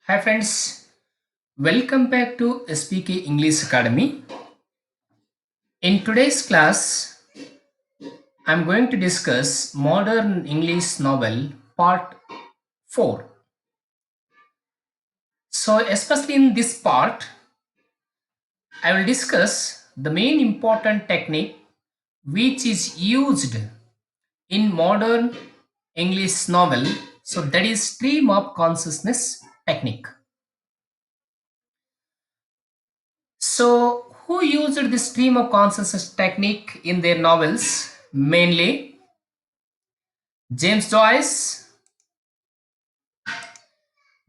Hi friends, welcome back to SPK English Academy. In today's class, I'm going to discuss modern English novel part 4. So, especially in this part, I will discuss the main important technique which is used in modern English novel. So, that is stream of consciousness technique. So, who used the stream of consciousness technique in their novels? Mainly James Joyce,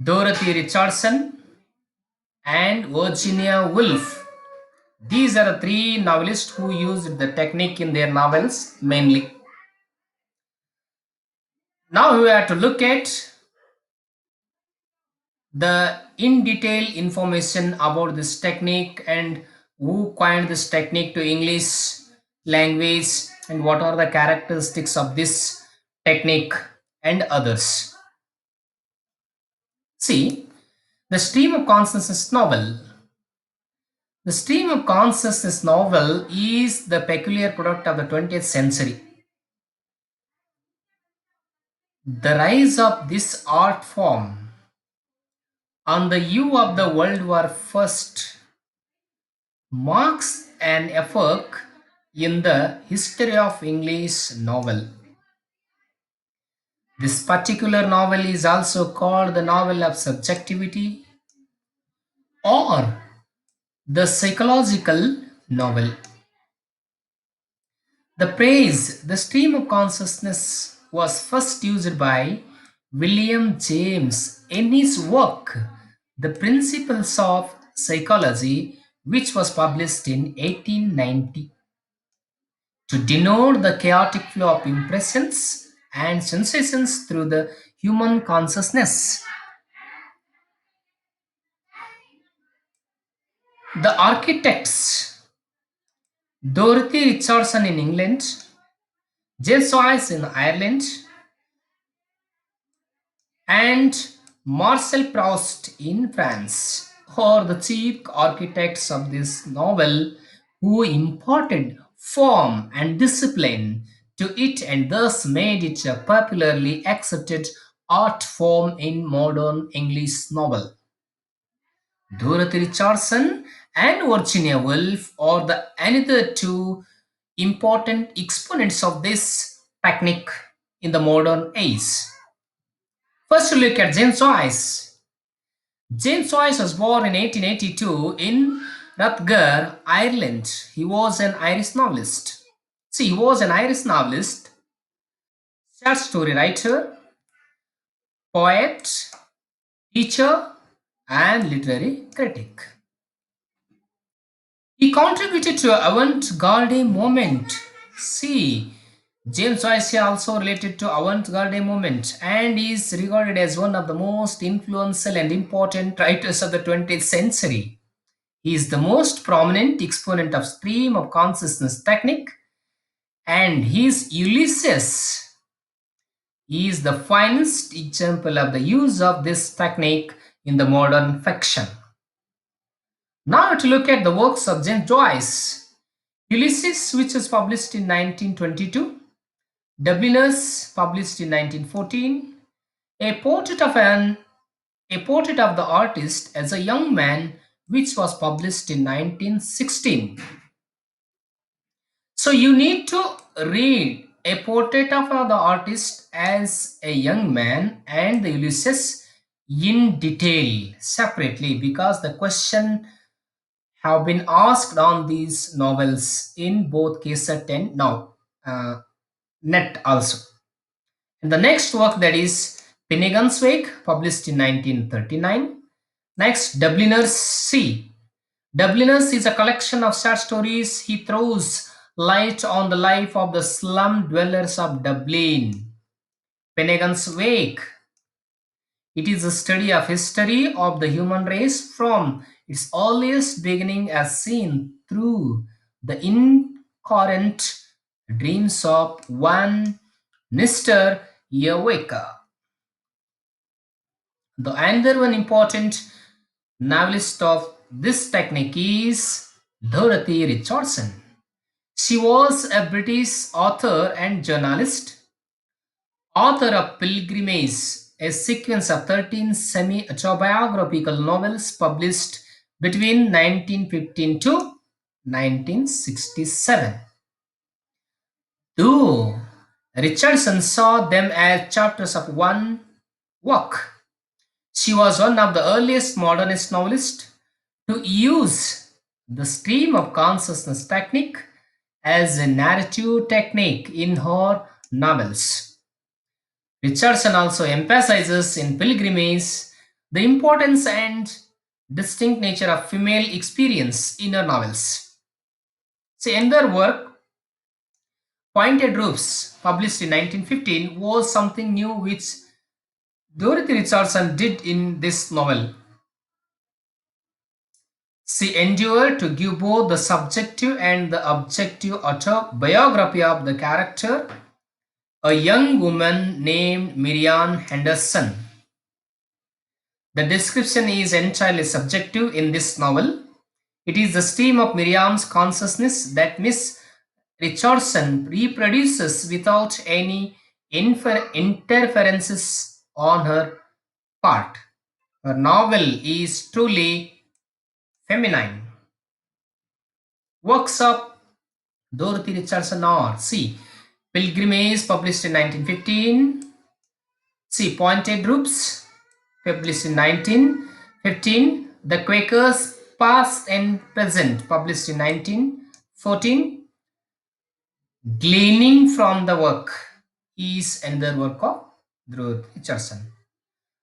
Dorothy Richardson, and Virginia Woolf. These are the three novelists who used the technique in their novels mainly. Now we have to look at the in detail information about this technique and who coined this technique to English language and what are the characteristics of this technique and others. See, the stream of consciousness novel. The stream of consciousness novel is the peculiar product of the 20th century. The rise of this art form on the eve of the World War I marks an epoch in the history of English novel. This particular novel is also called the novel of subjectivity or the psychological novel. The praise, the stream of consciousness, was first used by William James in his work, The Principles of Psychology, which was published in 1890, to denote the chaotic flow of impressions and sensations through the human consciousness. The architects, Dorothy Richardson in England, James Joyce in Ireland, and Marcel Proust in France are the chief architects of this novel who imparted form and discipline to it and thus made it a popularly accepted art form in modern English novel. Dorothy Richardson and Virginia Woolf are the another two important exponents of this technique in the modern age. First, look at James Joyce. James Joyce was born in 1882 in Rutger, Ireland. He was an Irish novelist. See, he was an Irish novelist, short story writer, poet, teacher, and literary critic. He contributed to avant-garde movement. See, James Joyce is also related to avant-garde movement and is regarded as one of the most influential and important writers of the 20th century. He is the most prominent exponent of stream of consciousness technique, and his Ulysses is the finest example of the use of this technique in the modern fiction. Now to look at the works of James Joyce. Ulysses, which was published in 1922, Dubliners, published in 1914, a portrait of an a portrait of the artist as a young man, which was published in 1916. So you need to read a portrait of the artist as a young man and the Ulysses in detail separately because the question have been asked on these novels in both cassette and now net also. And the next work, that is Finnegan's Wake, published in 1939. Next, Dubliners C. Dubliners is a collection of short stories. He throws light on the life of the slum dwellers of Dublin. Finnegan's Wake. It is a study of history of the human race from its earliest beginning as seen through the incoherent dreams of one Mr. Eureka. The another one important novelist of this technique is Dorothy Richardson. She was a British author and journalist, author of Pilgrimage, a sequence of 13 semi autobiographical novels published between 1915 to 1967. Though Richardson saw them as chapters of one work, she was one of the earliest modernist novelists to use the stream of consciousness technique as a narrative technique in her novels. Richardson also emphasizes in Pilgrimage the importance and distinct nature of female experience in her novels. See, in their work, Pointed Roofs, published in 1915, was something new which Dorothy Richardson did in this novel. She endeavored to give both the subjective and the objective autobiography of the character, a young woman named Miriam Henderson. The description is entirely subjective in this novel. It is the stream of Miriam's consciousness that Miss Richardson reproduces without any interferences on her part. Her novel is truly feminine. Works of Dorothy Richardson are C. Pilgrimage, published in 1915. C. Pointed Groups, published in 1915. The Quakers, Past and Present, published in 1914. Gleaning from the work is another work of Dorothy Richardson.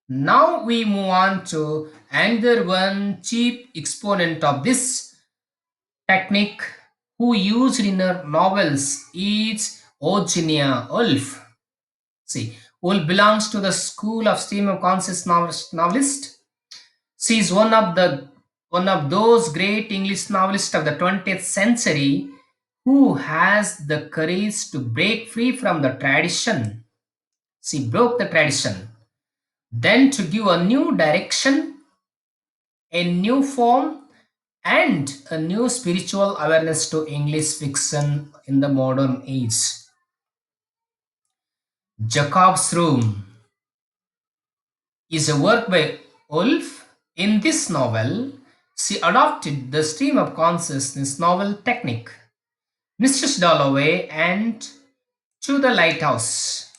Now we move on to another one chief exponent of this technique who used in her novels is Virginia Woolf. See, Woolf belongs to the school of stream of conscious novelist. She is one of those great English novelists of the 20th century who has the courage to break free from the tradition. She broke the tradition, then to give a new direction, a new form, and a new spiritual awareness to English fiction in the modern age. Jacob's Room is a work by Woolf. In this novel, she adopted the stream of consciousness novel technique, Mrs. Dalloway and To the Lighthouse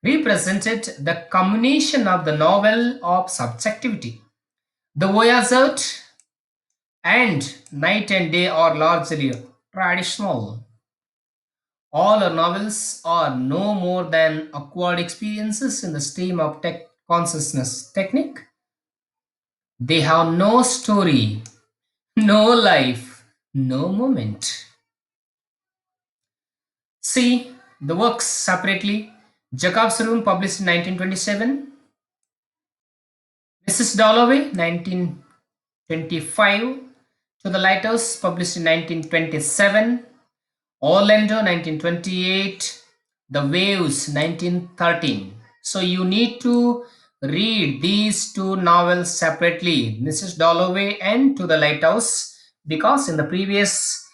represented the combination of the novel of subjectivity. The Voyageur and Night and Day are largely traditional. All her novels are no more than acquired experiences in the stream of consciousness technique. They have no story, no life, no moment. See the works separately. Jacob's Room, published in 1927. Mrs. Dalloway, 1925. To the Lighthouse, published in 1927. Orlando, 1928. The Waves, 1913. So you need to read these two novels separately, Mrs. Dalloway and To the Lighthouse, because in the previous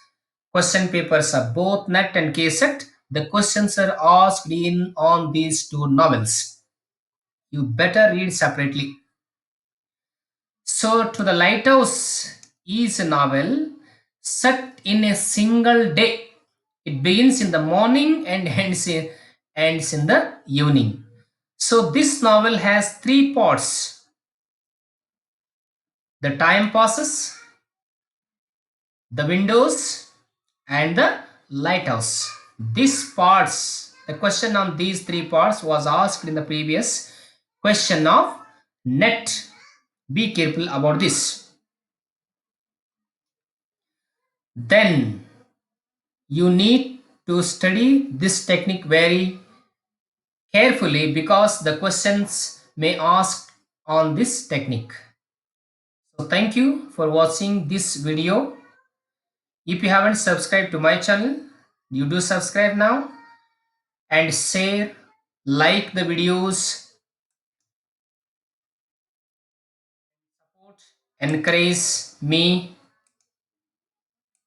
question papers of both NET and KSET, the questions are asked in on these two novels. You better read separately. So, To the Lighthouse is a novel set in a single day. It begins in the morning and ends in the evening. So, this novel has three parts: the time passes, the windows, and the lighthouse. These parts, the question on these three parts was asked in the previous question of net. Be careful about this. Then you need to study this technique very carefully because the questions may ask on this technique. So thank you for watching this video. If you haven't subscribed to my channel, you do subscribe now and share, like the videos encourage me